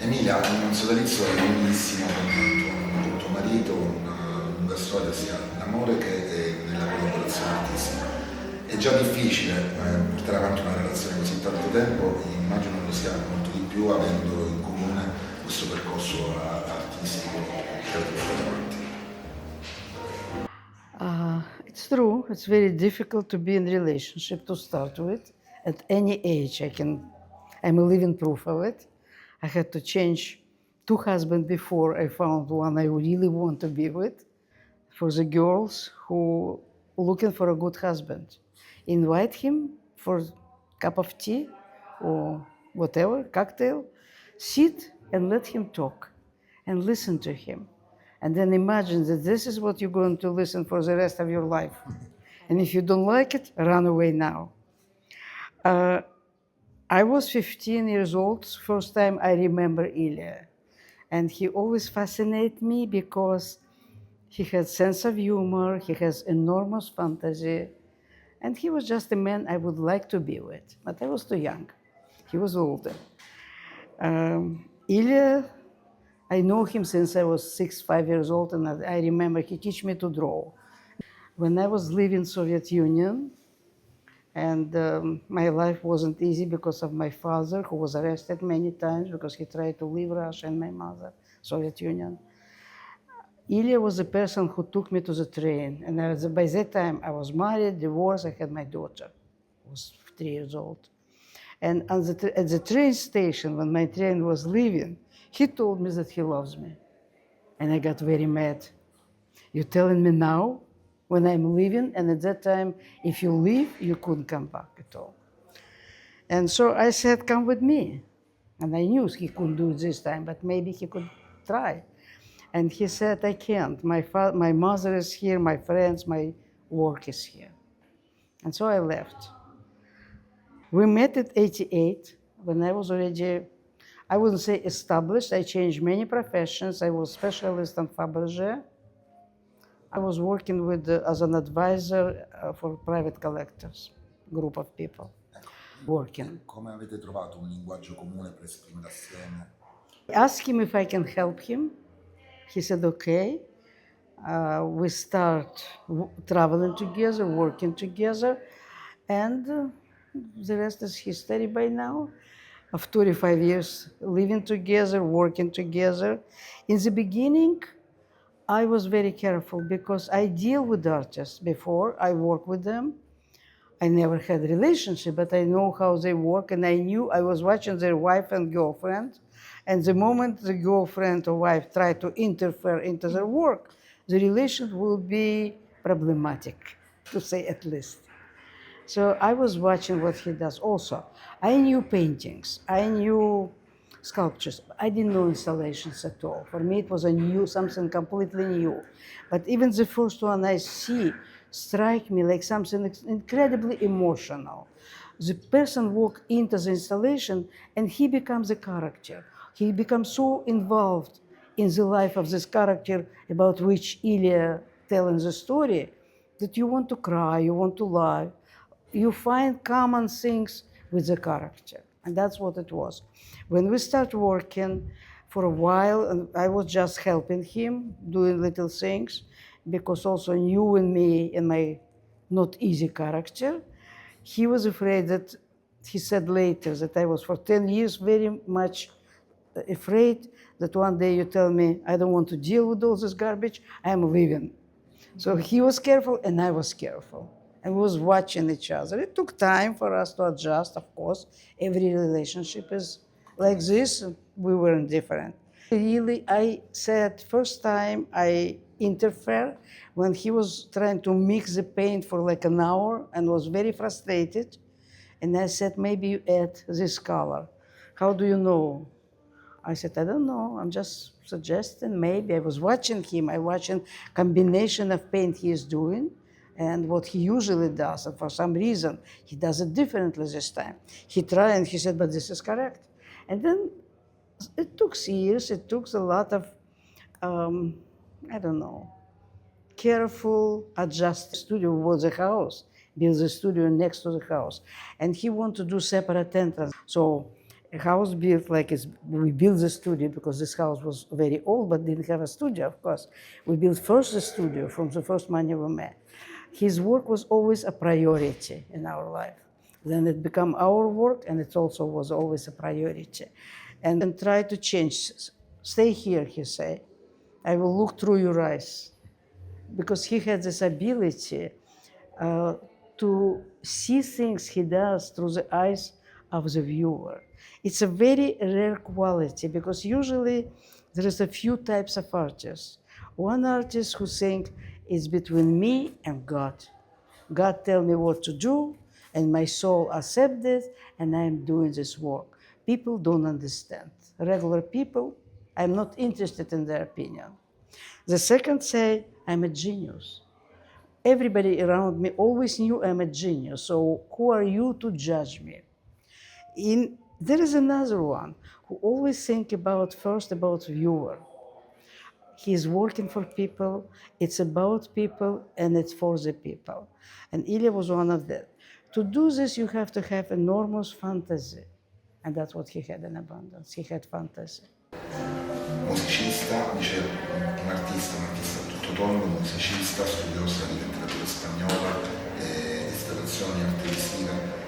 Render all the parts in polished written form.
Emilia, un sodalizio è lunghissimo con tuo marito, una lunga storia sia d'amore che nella collaborazione artistica. È già difficile portare avanti una relazione così tanto tempo, immagino lo sia molto di più avendo in comune questo percorso artistico che avete portato avanti. It's true. It's very difficult to be in a relationship to start with. At any age, I'm a living proof of it. I had to change 2 husbands before I found one I really want to be with. For the girls who looking for a good husband, invite him for a cup of tea or whatever, cocktail, sit and let him talk and listen to him. And then imagine that this is what you're going to listen for the rest of your life. And if you don't like it, run away now. I was 15 years old, first time I remember Ilya. And he always fascinated me because he had sense of humor, he has enormous fantasy, and he was just a man I would like to be with. But I was too young. He was older. Ilya, I know him since I was 5 years old, and I remember he taught me to draw. When I was leaving Soviet Union, and my life wasn't easy because of my father, who was arrested many times because he tried to leave Russia, and my mother, Soviet Union. Ilya was the person who took me to the train, and by that time I was married, divorced, I had my daughter, who was 3 years old. And at the train station, when my train was leaving, he told me that he loves me. And I got very mad. You're telling me now, when I'm leaving, and at that time, if you leave, you couldn't come back at all. And so I said, come with me. And I knew he couldn't do it this time, but maybe he could try. And he said, I can't. My mother is here, my friends, my work is here. And so I left. We met at 88, when I was already, I wouldn't say established. I changed many professions. I was specialist on Fabergé. I was working as an advisor for private collectors, group of people working. Come avete trovato un linguaggio comune per esprimere assieme? I asked him if I can help him. He said, okay. We start traveling together, working together, and the rest is history by now. Of 25 years living together, working together. In the beginning, I was very careful because I deal with artists before, I work with them. I never had a relationship, but I know how they work, and I knew I was watching their wife and girlfriend, and the moment the girlfriend or wife tried to interfere into their work, the relation will be problematic, to say at least. So I was watching what he does also. I knew paintings, I knew sculptures. I didn't know installations at all. For me, it was something completely new. But even the first one I see strike me like something incredibly emotional. The person walks into the installation and he becomes a character. He becomes so involved in the life of this character about which Ilya telling the story that you want to cry, you want to laugh. You find common things with the character. And that's what it was. When we start working for a while, I was just helping him, doing little things, because also knew in me and my not easy character. He was afraid that, he said later, that I was for 10 years very much afraid that one day you tell me, I don't want to deal with all this garbage, I'm leaving. So he was careful and I was careful. And we was watching each other. It took time for us to adjust, of course. Every relationship is like this. We weren't different. Really, I said first time I interfered when he was trying to mix the paint for like an hour and was very frustrated. And I said, maybe you add this color. How do you know? I said, I don't know. I'm just suggesting maybe. I was watching him. I watching combination of paint he is doing and what he usually does. And for some reason, he does it differently this time. He tried and he said, but this is correct. And then it took years. It took a lot of, I don't know, careful adjust. Studio was a house, build the studio next to the house. And he wanted to do separate entrance. So A house built like we built the studio because this house was very old but didn't have a studio, of course. We built first the studio from the first money we met. His work was always a priority in our life. Then it became our work, and it also was always a priority. And try to change. Stay here, he said. I will look through your eyes. Because he had this ability to see things he does through the eyes of the viewer. It's a very rare quality because usually there is a few types of artists. One artist who think it's between me and God. God tell me what to do, and my soul accept it, and I'm doing this work. People don't understand. Regular people, I'm not interested in their opinion. The second say, I'm a genius. Everybody around me always knew I'm a genius, so who are you to judge me? There is another one who always think first about viewer. He's working for people, it's about people, and it's for the people. And Ilya was one of them. To do this, you have to have enormous fantasy. And that's what he had in abundance. He had fantasy. Musicista, dice un artista a tutto tondo, musicista, studiosa di letteratura spagnola, installazioni, arte visiva.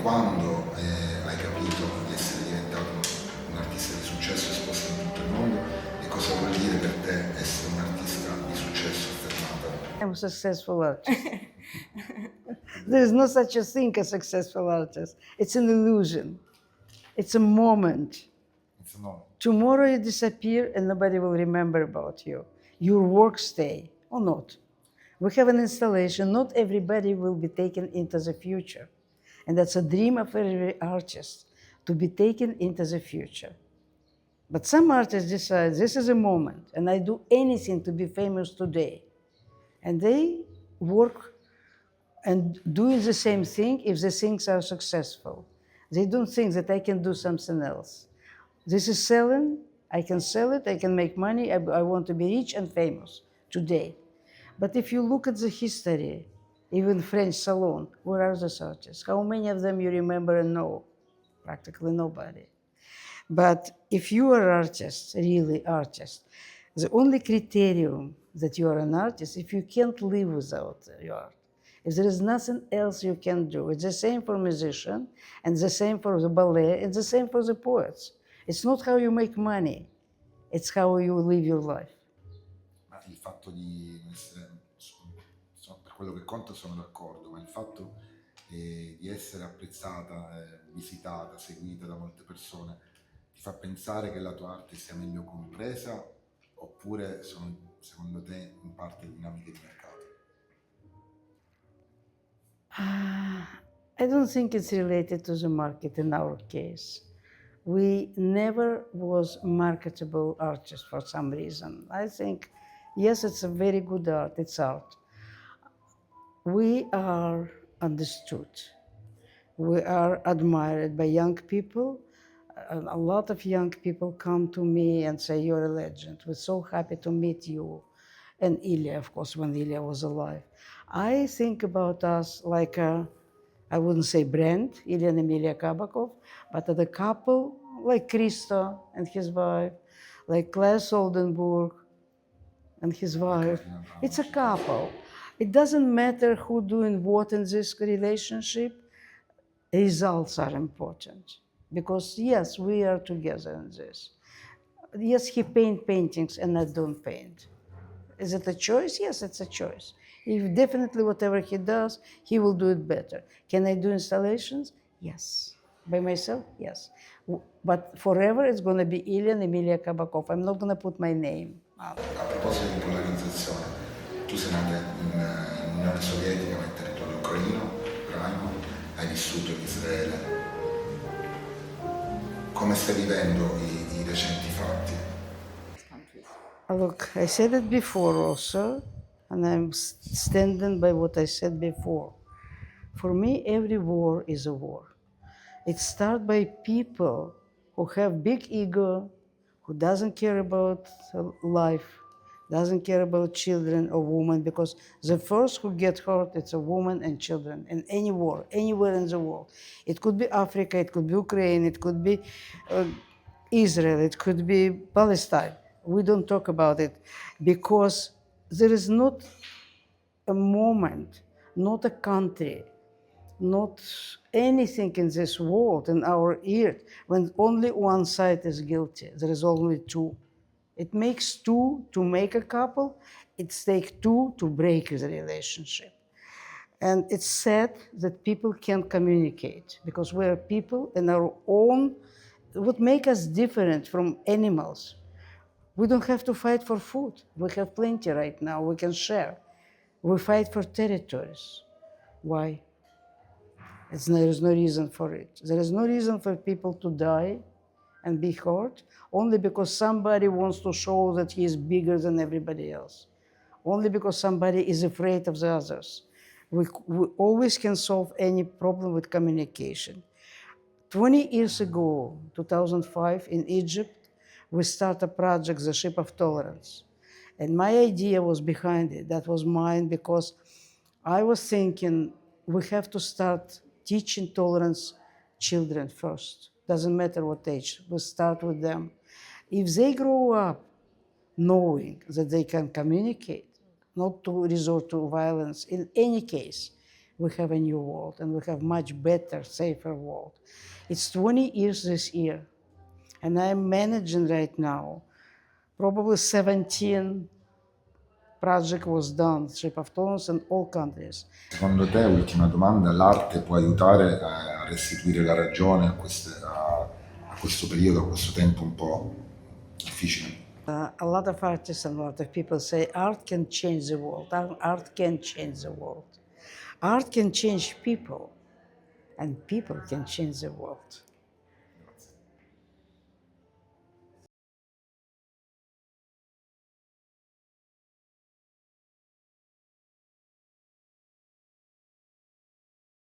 Quando hai capito di essere diventato un artista di successo esposto in tutto il mondo, e cosa vuol dire per te essere un artista di successo affermato? I'm a successful artist. There is no such a thing as successful artist. It's an illusion. It's a moment. It's a moment. Tomorrow you disappear and nobody will remember about you. Your work stay or not. We have an installation. Not everybody will be taken into the future. And that's a dream of every artist, to be taken into the future. But some artists decide this is a moment and I do anything to be famous today. And they work and doing the same thing if the things are successful. They don't think that I can do something else. This is selling, I can sell it, I can make money, I want to be rich and famous today. But if you look at the history, even French salon, where are those artists? How many of them you remember and know? Practically nobody. But if you are an artist, really artist, the only criterion that you are an artist, if you can't live without your art, if there is nothing else you can do, it's the same for musician, and the same for the ballet, and the same for the poets. It's not how you make money, it's how you live your life. Ma il fatto di essere, per quello che conta sono d'accordo, ma il fatto di essere apprezzata, visitata, seguita da molte persone, ti fa pensare che la tua arte sia meglio compresa, oppure sono secondo te in parte dinamiche di mercato? I don't think it's related to the market in our case. We never was marketable artists for some reason. I think, yes, it's a very good art, it's art. We are understood. We are admired by young people. A lot of young people come to me and say, you're a legend. We're so happy to meet you. And Ilya, of course, when Ilya was alive. I think about us like I wouldn't say brand, Ilya and Emilia Kabakov, but the couple like Christo and his wife, like Klaus Oldenburg and his wife. It's a couple. It doesn't matter who doing what in this relationship, results are important. Because yes, we are together in this. Yes, he paint paintings and I don't paint. Is it a choice? Yes, it's a choice. If definitely whatever he does, he will do it better. Can I do installations? Yes. By myself? Yes. But forever it's going to be Ilya and Emilia Kabakov. I'm not going to put my name on it. A proposito di polarizzazione, tu sei nata in Unione Sovietica, ma in territorio ucraino, hai vissuto in Israele. Come stai vivendo i recenti fatti? Look, I said it before also, and I'm standing by what I said before. For me, every war is a war. It starts by people who have big ego, who doesn't care about life, doesn't care about children or women, because the first who get hurt, it's a woman and children in any war, anywhere in the world. It could be Africa, it could be Ukraine, it could be Israel, it could be Palestine. We don't talk about it because there is not a moment, not a country, not anything in this world, in our earth, when only one side is guilty. There is only two. It makes two to make a couple. It takes two to break the relationship. And it's sad that people can't communicate because we are people in our own, what makes us different from animals. We don't have to fight for food. We have plenty right now. We can share. We fight for territories. Why? There is no reason for it. There is no reason for people to die and be hurt only because somebody wants to show that he is bigger than everybody else. Only because somebody is afraid of the others. We always can solve any problem with communication. 20 years ago, 2005, in Egypt, we started a project, the Ship of Tolerance. And my idea was behind it. That was mine because I was thinking we have to start teaching tolerance children first. Doesn't matter what age, we start with them. If they grow up knowing that they can communicate, not to resort to violence, in any case, we have a new world and we have much better, safer world. It's 20 years this year, and I'm managing right now. Probably 17 project was done, Ship of Tolerance in all countries. Secondo te, ultima domanda, l'arte può aiutare a restituire la ragione a questo periodo, a questo tempo un po' difficile? A lot of artists and a lot of people say art can change the world. Art can change the world. Art can change people, and people can change the world.